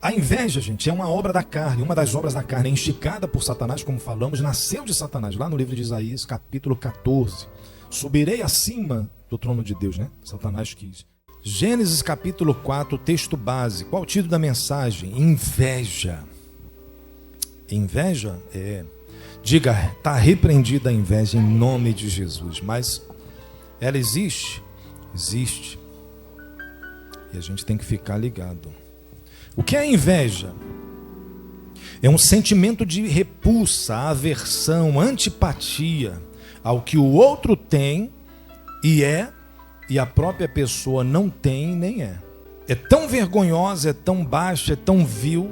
A inveja, gente, é uma obra da carne, uma das obras da carne, instigada por Satanás, como falamos, nasceu de Satanás, lá no livro de Isaías, capítulo 14. Subirei acima do trono de Deus, né? Satanás quis. Gênesis capítulo 4, texto base. Qual o título da mensagem? Inveja. Inveja diga, está repreendida a inveja em nome de Jesus. Mas ela existe? Existe. E a gente tem que ficar ligado. O que é inveja? É um sentimento de repulsa, aversão, antipatia ao que o outro tem e a própria pessoa não tem nem é. É tão vergonhosa, é tão baixa, é tão vil,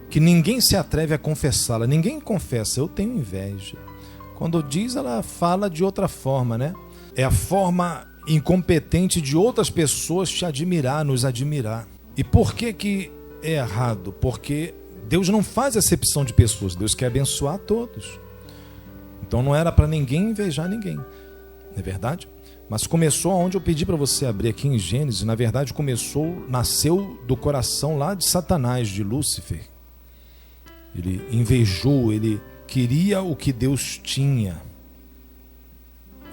que ninguém se atreve a confessá-la. Ninguém confessa, eu tenho inveja. Quando diz, ela fala de outra forma, né? É a forma incompetente de outras pessoas te admirar, nos admirar. E por que é errado? Porque Deus não faz acepção de pessoas, Deus quer abençoar todos. Então não era para ninguém invejar ninguém, não é verdade? Mas começou onde eu pedi para você abrir aqui em Gênesis. Na verdade nasceu do coração lá de Satanás, de Lúcifer. Ele invejou, ele queria o que Deus tinha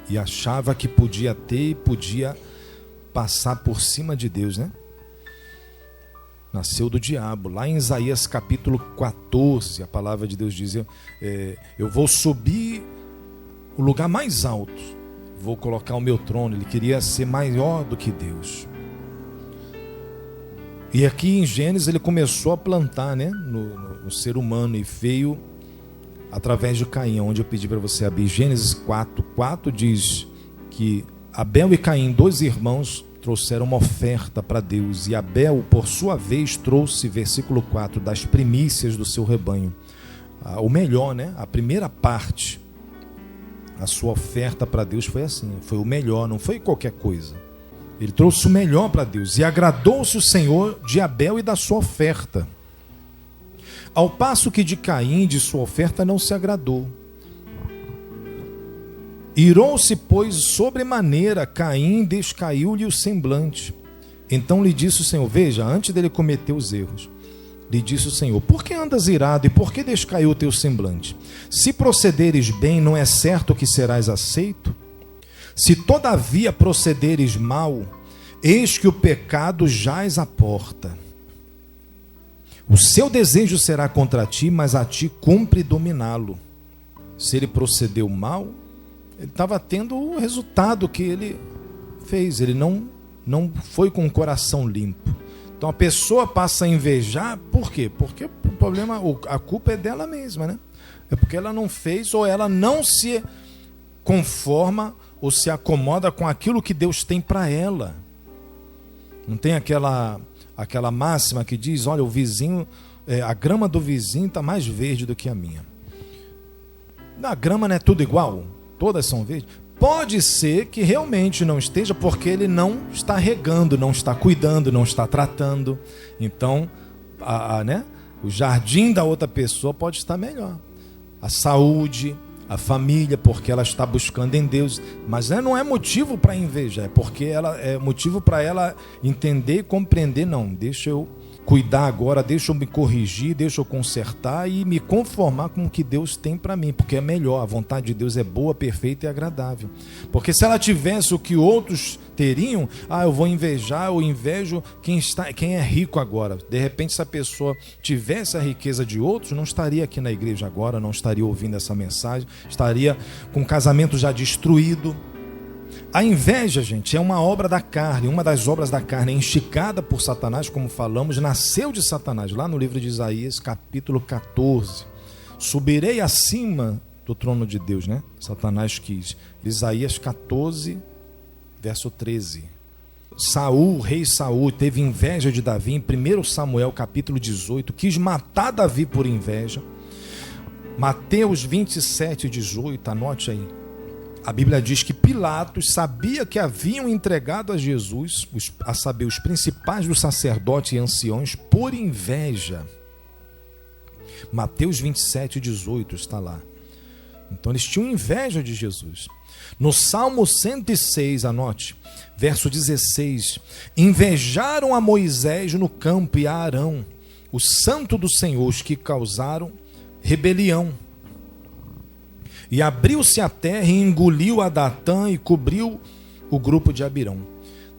e achava que podia ter e podia passar por cima de Deus, né? Nasceu do diabo. Lá em Isaías capítulo 14, a palavra de Deus diz, eu vou subir o lugar mais alto, vou colocar o meu trono. Ele queria ser maior do que Deus. E aqui em Gênesis ele começou a plantar, né, no ser humano, e veio através de Caim, onde eu pedi para você abrir. Gênesis 4 diz que Abel e Caim, dois irmãos, trouxeram uma oferta para Deus, e Abel, por sua vez, trouxe, versículo 4, das primícias do seu rebanho, o melhor, né? A primeira parte. A sua oferta para Deus foi assim, foi o melhor, não foi qualquer coisa. Ele trouxe o melhor para Deus, e agradou-se o Senhor de Abel e da sua oferta, ao passo que de Caim, de sua oferta, não se agradou. Irou-se, pois, sobremaneira Caim, descaiu-lhe o semblante. Então lhe disse o Senhor, veja, antes dele cometer os erros, lhe disse o Senhor, por que andas irado e por que descaiu o teu semblante? Se procederes bem, não é certo que serás aceito? Se todavia procederes mal, eis que o pecado jaz à porta. O seu desejo será contra ti, mas a ti cumpre dominá-lo. Se ele procedeu mal, ele estava tendo o resultado que ele fez. Ele não foi com o coração limpo. Então a pessoa passa a invejar, por quê? Porque o problema, a culpa é dela mesma, né? É porque ela não fez, ou ela não se conforma ou se acomoda com aquilo que Deus tem para ela. Não tem aquela máxima que diz, olha, o vizinho, a grama do vizinho está mais verde do que a minha. A grama não é tudo igual? Todas são verdes? Pode ser que realmente não esteja, porque ele não está regando, não está cuidando, não está tratando. Então, né, o jardim da outra pessoa pode estar melhor. A saúde, a família, porque ela está buscando em Deus. Mas não é motivo para invejar, é porque é motivo para ela entender e compreender. Não, deixa eu cuidar agora, deixa eu me corrigir, deixa eu consertar e me conformar com o que Deus tem para mim, porque é melhor. A vontade de Deus é boa, perfeita e agradável. Porque se ela tivesse o que outros teriam, eu vou invejar, eu invejo quem é rico agora. De repente, se a pessoa tivesse a riqueza de outros, não estaria aqui na igreja agora, não estaria ouvindo essa mensagem, estaria com o casamento já destruído. A inveja, gente, é uma obra da carne, uma das obras da carne, instigada por Satanás, como falamos, nasceu de Satanás, lá no livro de Isaías, capítulo 14. Subirei acima do trono de Deus, né? Satanás quis. Isaías 14, verso 13. Saul, rei Saul, teve inveja de Davi, em 1 Samuel, capítulo 18, quis matar Davi por inveja. Mateus 27, 18, anote aí. A Bíblia diz que Pilatos sabia que haviam entregado a Jesus, a saber, os principais dos sacerdotes e anciões, por inveja. Mateus 27, 18 está lá. Então eles tinham inveja de Jesus. No Salmo 106, anote, verso 16, invejaram a Moisés no campo e a Arão, o santo do Senhor, os que causaram rebelião. E abriu-se a terra e engoliu a Datã e cobriu o grupo de Abirão.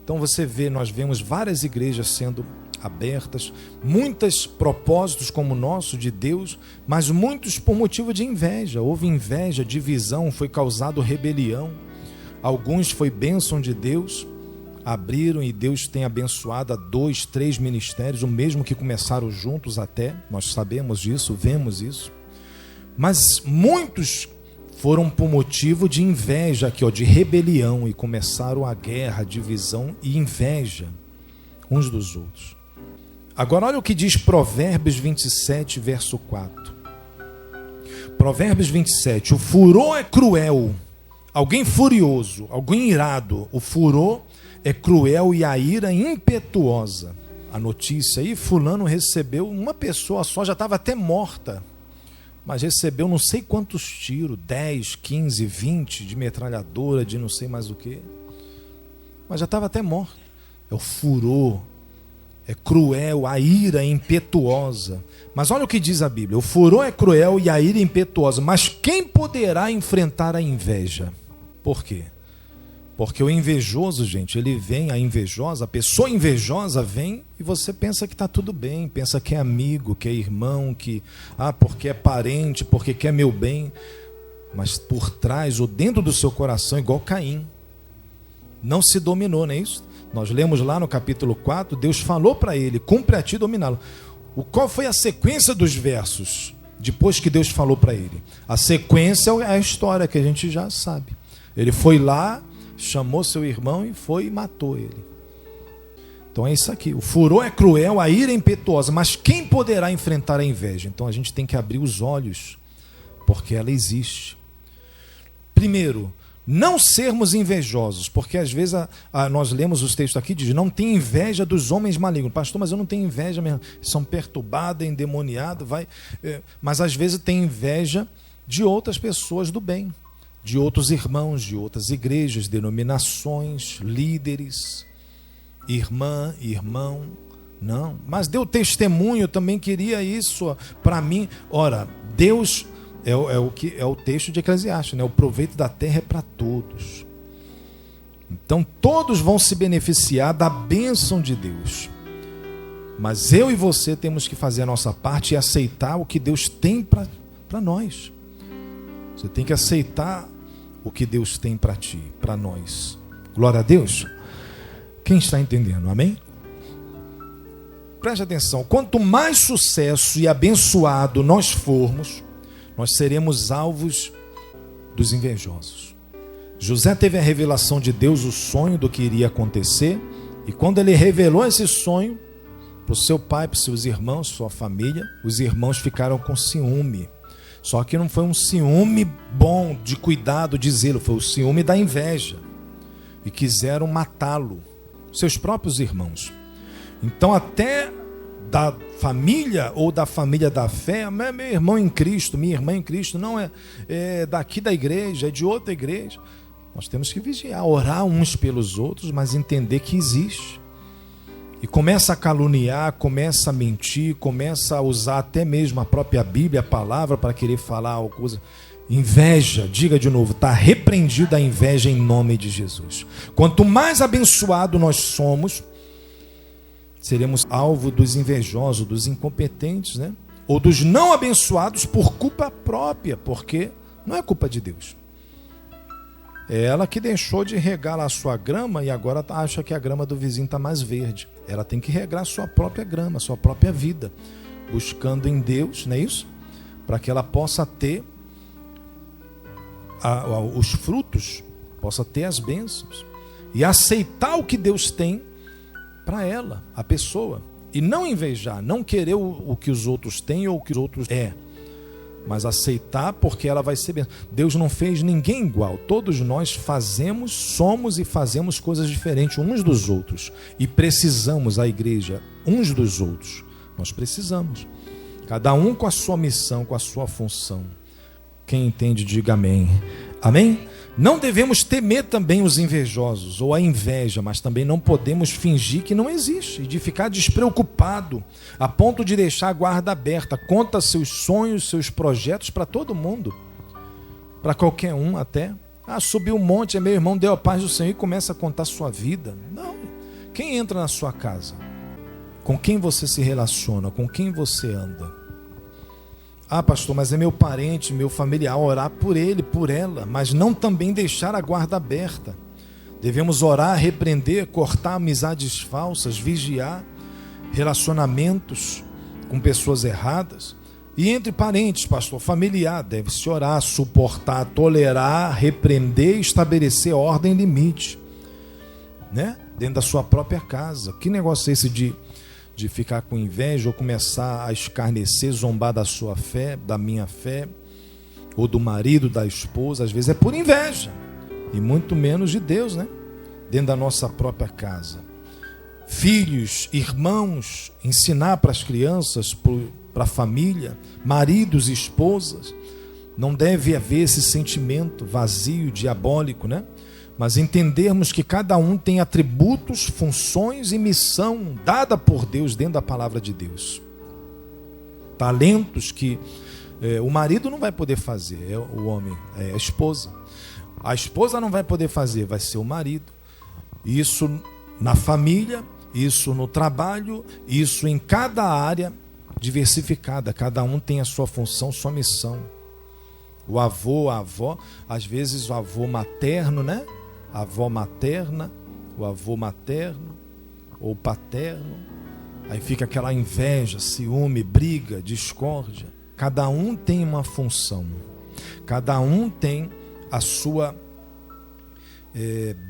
Então você vê, nós vemos várias igrejas sendo abertas, muitos propósitos como o nosso de Deus, mas muitos por motivo de inveja. Houve inveja, divisão, foi causado rebelião. Alguns foi bênção de Deus, abriram e Deus tem abençoado a 2, 3 ministérios, o mesmo que começaram juntos até, nós sabemos disso, vemos isso. Mas muitos foram por motivo de inveja, aqui, de rebelião, e começaram a guerra, a divisão e inveja uns dos outros. Agora olha o que diz Provérbios 27, verso 4. Provérbios 27, o furor é cruel, alguém furioso, alguém irado, o furor é cruel e a ira impetuosa. A notícia aí, fulano recebeu, uma pessoa só, já estava até morta, mas recebeu não sei quantos tiros, 10, 15, 20 de metralhadora, de não sei mais o que, mas já estava até morta. É o furor, é cruel, a ira é impetuosa. Mas olha o que diz a Bíblia, o furor é cruel e a ira é impetuosa, mas quem poderá enfrentar a inveja? Por quê? Porque o invejoso, gente, ele vem, a invejosa, a pessoa invejosa vem e você pensa que está tudo bem, pensa que é amigo, que é irmão, que porque é parente, porque quer meu bem. Mas por trás ou dentro do seu coração, igual Caim, não se dominou, não é isso? Nós lemos lá no capítulo 4, Deus falou para ele, cumpre a ti dominá-lo. Qual foi a sequência dos versos depois que Deus falou para ele? A sequência é a história que a gente já sabe. Ele foi lá, chamou seu irmão e foi e matou ele. Então é isso aqui, o furor é cruel, a ira é impetuosa, mas quem poderá enfrentar a inveja? Então a gente tem que abrir os olhos, porque ela existe. Primeiro, não sermos invejosos, porque às vezes nós lemos os textos aqui, diz, não tem inveja dos homens malignos. Pastor, mas eu não tenho inveja mesmo, são perturbados, endemoniados, mas às vezes tem inveja de outras pessoas do bem, de outros irmãos, de outras igrejas, denominações, líderes, irmã, irmão, não. Mas deu testemunho, eu também queria isso para mim. Ora, Deus é o texto de Eclesiastes, né? O proveito da terra é para todos. Então todos vão se beneficiar da bênção de Deus. Mas eu e você temos que fazer a nossa parte e aceitar o que Deus tem para nós. Você tem que aceitar o que Deus tem para ti, para nós. Glória a Deus. Quem está entendendo? Amém? Preste atenção. Quanto mais sucesso e abençoado nós formos, nós seremos alvos dos invejosos. José teve a revelação de Deus, o sonho do que iria acontecer. E quando ele revelou esse sonho para o seu pai, para os seus irmãos, sua família, os irmãos ficaram com ciúme. Só que não foi um ciúme bom, de cuidado, de zelo, foi o ciúme da inveja. E quiseram matá-lo, seus próprios irmãos. Então até da família ou da família da fé, meu irmão em Cristo, minha irmã em Cristo, não é daqui da igreja, é de outra igreja. Nós temos que vigiar, orar uns pelos outros, mas entender que existe. E começa a caluniar, começa a mentir, começa a usar até mesmo a própria Bíblia, a palavra, para querer falar alguma coisa. Inveja, diga de novo, está repreendida a inveja em nome de Jesus. Quanto mais abençoado nós somos, seremos alvo dos invejosos, dos incompetentes, né? Ou dos não abençoados por culpa própria, porque não é culpa de Deus. É ela que deixou de regar a sua grama e agora acha que a grama do vizinho está mais verde. Ela tem que regar a sua própria grama, a sua própria vida, buscando em Deus, não é isso? Para que ela possa ter os frutos, possa ter as bênçãos e aceitar o que Deus tem para ela, a pessoa, e não invejar, não querer o que os outros têm ou o que os outros mas aceitar, porque ela vai ser bênção. Deus não fez ninguém igual, todos nós fazemos, somos e fazemos coisas diferentes uns dos outros, e precisamos, a igreja, uns dos outros, nós precisamos, cada um com a sua missão, com a sua função. Quem entende, diga amém. Amém? Não devemos temer também os invejosos ou a inveja, mas também não podemos fingir que não existe, e de ficar despreocupado, a ponto de deixar a guarda aberta. Conta seus sonhos, seus projetos para todo mundo, para qualquer um até. Subiu um monte, meu irmão, deu a paz do Senhor e começa a contar sua vida. Não. Quem entra na sua casa? Com quem você se relaciona? Com quem você anda? Pastor, mas é meu parente, meu familiar. Orar por ele, por ela, mas não também deixar a guarda aberta. Devemos orar, repreender, cortar amizades falsas, vigiar relacionamentos com pessoas erradas. E entre parentes, pastor, familiar, deve-se orar, suportar, tolerar, repreender, estabelecer ordem e limite, né? Dentro da sua própria casa. Que negócio é esse de ficar com inveja ou começar a escarnecer, zombar da sua fé, da minha fé, ou do marido, da esposa? Às vezes é por inveja, e muito menos de Deus, né? Dentro da nossa própria casa. Filhos, irmãos, ensinar para as crianças, para a família, maridos e esposas, não deve haver esse sentimento vazio, diabólico, né? Mas entendermos que cada um tem atributos, funções e missão dada por Deus dentro da palavra de Deus. Talentos que o marido não vai poder fazer, é o homem, é a esposa. A esposa não vai poder fazer, vai ser o marido. Isso na família, isso no trabalho, isso em cada área diversificada. Cada um tem a sua função, sua missão. O avô, a avó, às vezes o avô materno, né? A avó materna, o avô materno ou paterno. Aí fica aquela inveja, ciúme, briga, discórdia. Cada um tem uma função. Cada um tem a sua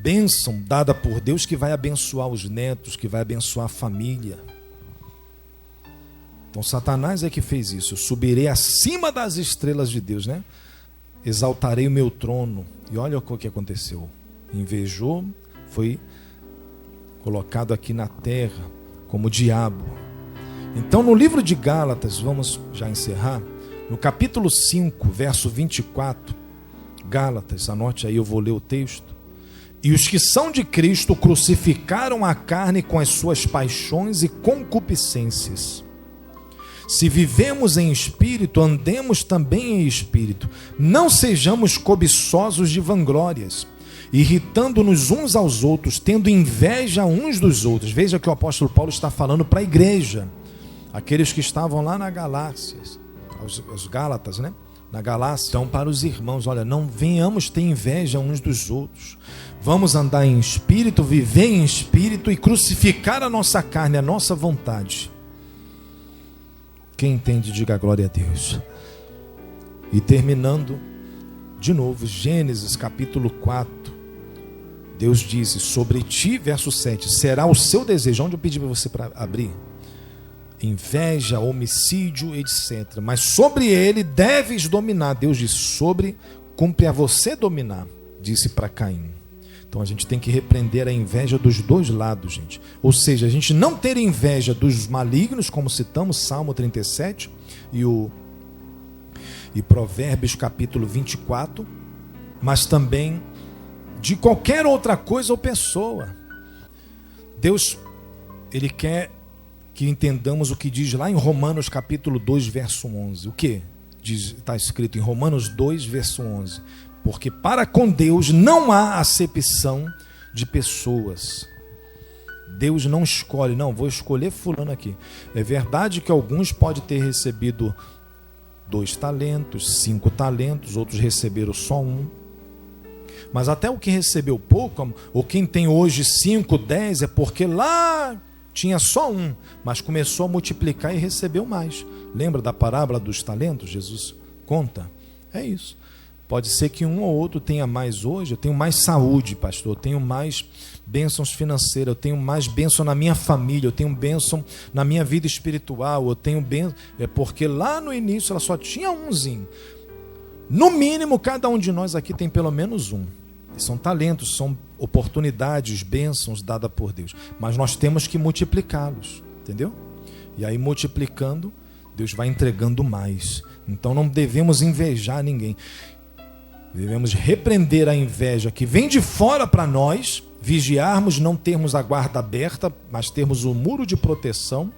bênção dada por Deus, que vai abençoar os netos, que vai abençoar a família. Então Satanás é que fez isso. Eu subirei acima das estrelas de Deus, né? Exaltarei o meu trono. E olha o que aconteceu. Invejou, foi colocado aqui na terra como diabo. Então no livro de Gálatas, vamos já encerrar, no capítulo 5, verso 24, Gálatas, anote aí, eu vou ler o texto. E os que são de Cristo crucificaram a carne com as suas paixões e concupiscências. Se vivemos em espírito, andemos também em espírito. Não sejamos cobiçosos de vanglórias, irritando-nos uns aos outros, tendo inveja uns dos outros. Veja que o apóstolo Paulo está falando para a igreja, aqueles que estavam lá na Galácia, os Gálatas, né? Na Galácia. Então, para os irmãos, olha, não venhamos ter inveja uns dos outros. Vamos andar em espírito, viver em espírito e crucificar a nossa carne, a nossa vontade. Quem entende, diga glória a Deus. E terminando, de novo, Gênesis capítulo 4. Deus disse, sobre ti, verso 7, será o seu desejo. Onde eu pedi para você para abrir? Inveja, homicídio, etc. Mas sobre ele deves dominar. Deus disse, cumpre a você dominar, disse para Caim. Então a gente tem que repreender a inveja dos dois lados, gente. Ou seja, a gente não ter inveja dos malignos, como citamos, Salmo 37 e Provérbios capítulo 24, mas também de qualquer outra coisa ou pessoa. Deus, Ele quer que entendamos o que diz lá em Romanos capítulo 2, verso 11. O que? Está escrito em Romanos 2, verso 11. Porque para com Deus não há acepção de pessoas. Deus não escolhe, não, vou escolher fulano aqui. É verdade que alguns podem ter recebido 2 talentos, 5 talentos, outros receberam só 1. Mas até o que recebeu pouco, ou quem tem hoje 5, 10, é porque lá tinha só 1, mas começou a multiplicar e recebeu mais. Lembra da parábola dos talentos? Jesus conta. É isso. Pode ser que um ou outro tenha mais hoje. Eu tenho mais saúde, pastor. Eu tenho mais bênçãos financeiras. Eu tenho mais bênção na minha família. Eu tenho bênção na minha vida espiritual. Eu tenho bênção. É porque lá no início ela só tinha umzinho. No mínimo, cada um de nós aqui tem pelo menos um. São talentos, são oportunidades, bênçãos dadas por Deus. Mas nós temos que multiplicá-los. Entendeu? E aí, multiplicando, Deus vai entregando mais. Então não devemos invejar ninguém. Devemos repreender a inveja que vem de fora para nós, vigiarmos, não termos a guarda aberta, mas termos o muro de proteção.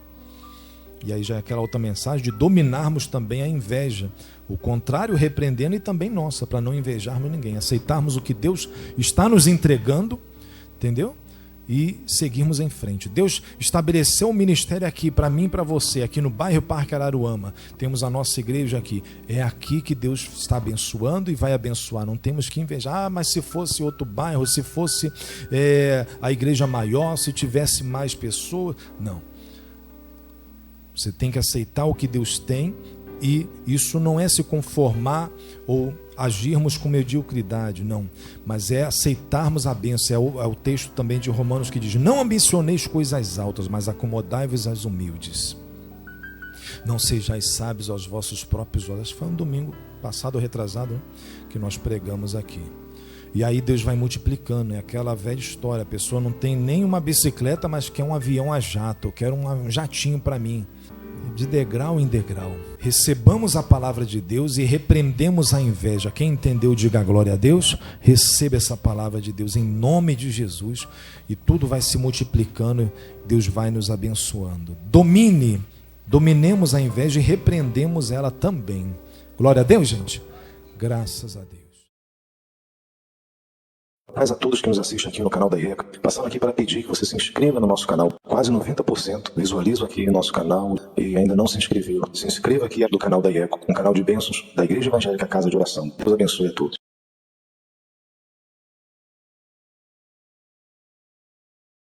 E aí já é aquela outra mensagem de dominarmos também a inveja. O contrário, repreendendo, e também nossa, para não invejarmos ninguém. Aceitarmos o que Deus está nos entregando, entendeu? E seguirmos em frente. Deus estabeleceu um ministério aqui para mim e para você, aqui no bairro Parque Araruama. Temos a nossa igreja aqui. É aqui que Deus está abençoando e vai abençoar. Não temos que invejar. Mas se fosse outro bairro, se fosse a igreja maior, se tivesse mais pessoas. Não. Você tem que aceitar o que Deus tem, e isso não é se conformar ou agirmos com mediocridade, não, mas é aceitarmos a bênção. É o texto também de Romanos que diz: não ambicioneis coisas altas, mas acomodai-vos às humildes. Não sejais sábios aos vossos próprios olhos. Foi um domingo passado ou retrasado, né, que nós pregamos aqui. E aí Deus vai multiplicando, é aquela velha história, a pessoa não tem nem uma bicicleta, mas quer um avião a jato, eu quero um jatinho para mim. De degrau em degrau. Recebamos a palavra de Deus e repreendemos a inveja. Quem entendeu, diga glória a Deus. Receba essa palavra de Deus em nome de Jesus, e tudo vai se multiplicando. Deus vai nos abençoando. Dominemos a inveja e repreendemos ela também. Glória a Deus, gente. Graças a Deus. Paz a todos que nos assistem aqui no canal da IECO. Passando aqui para pedir que você se inscreva no nosso canal. Quase 90% visualizam aqui o nosso canal e ainda não se inscreveu. Se inscreva aqui no canal da IECO, um canal de bênçãos da Igreja Evangélica Casa de Oração. Deus abençoe a todos.